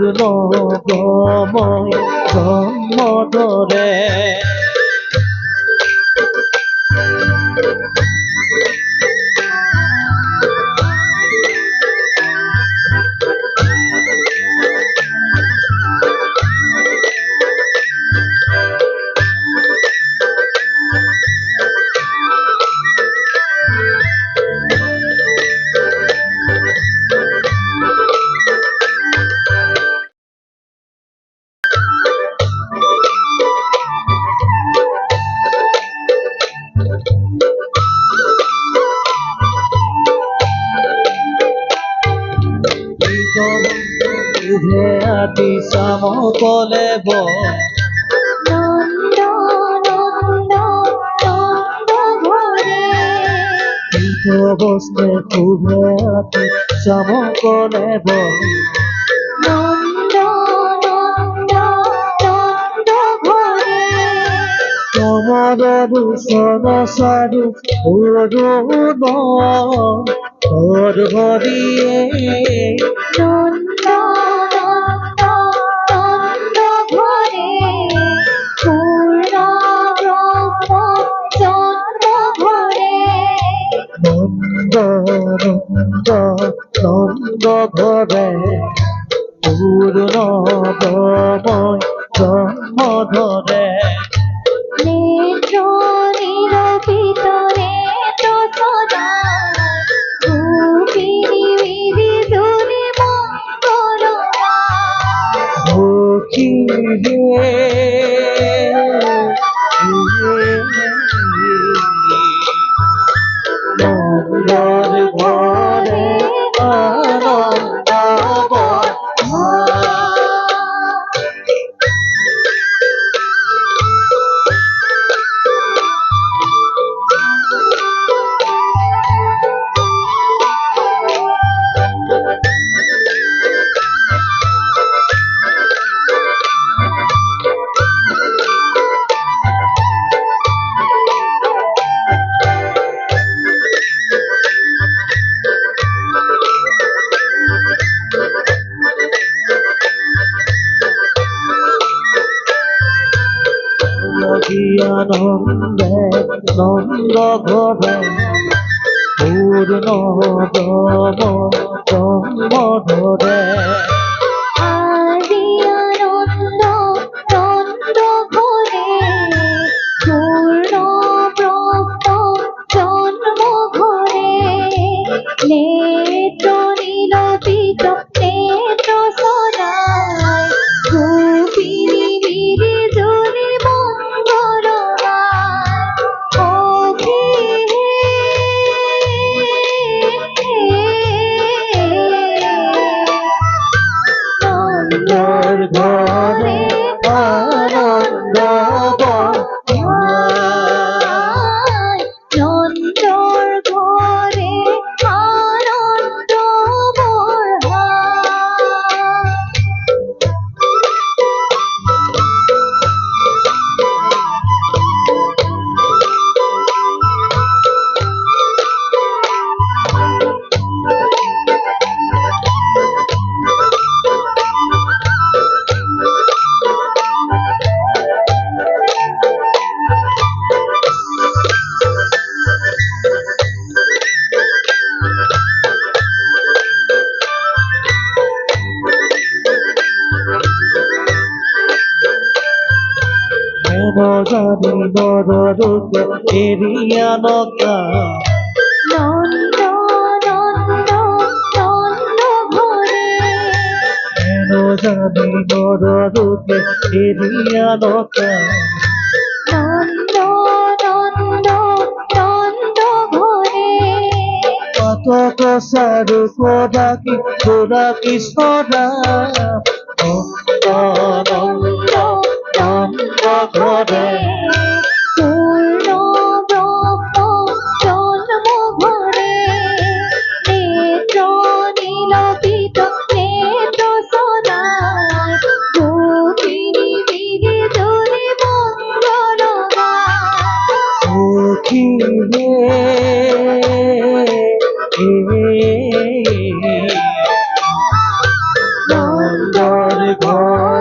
পূর্ণ ব্রহ্ময় জন্ম ধরে উঠে আতি সামকলে নন্দ নন্দ নন্দ ঘরে বসতে উঠে আতি সামকলে নন্দ নন্দ নন্দ ঘরে তোমার দূষণ সারু অরুণ তোর হরিয়ে নন্দ নন্দ নন্দ ঘরে পূর্ণ ব্রহ্ম জন্ম ঘরে নন্দ নন্দ নন্দ ঘরে পূর্ণ ব্রহ্ময় জন্ম ধরে নেত্র নিরপিত নেত্র সদা গোপিনী বিধি ধুনি মঙ্গল ভূখি নন্দর ঘরে আনন্দ আনন্দে নন্দ ঘরে পূর্ণ জন্ম ধরে আদি আনন্দ নন্দ ঘরে পূর্ণ ব্রহ্ম জন্ম ঘরে নেত্র নীলপিত নেত্র সদায় গোপিনী বিধি ধুনি মঙ্গল নন্দর ঘরে আনন্দ নন্দর ঘরে আনন্দ জানি নররূপে এরিয়া নকা নন্দ নন্দ নন্দ ঘরে জানি নররূপে এরিয়া নকা নন্দ নন্দ নন্দ ঘরে কত কসারু কোদাকি কোদাকি সদা নন্দ নন্দ নন্দ ঘরে পূর্ণ ব্রহ্ম জন্ম ঘরে নেত্র নীলপিত নেত্র সদায় গোপিনী বিধি ধুনি মঙ্গল সুখী রে ঘর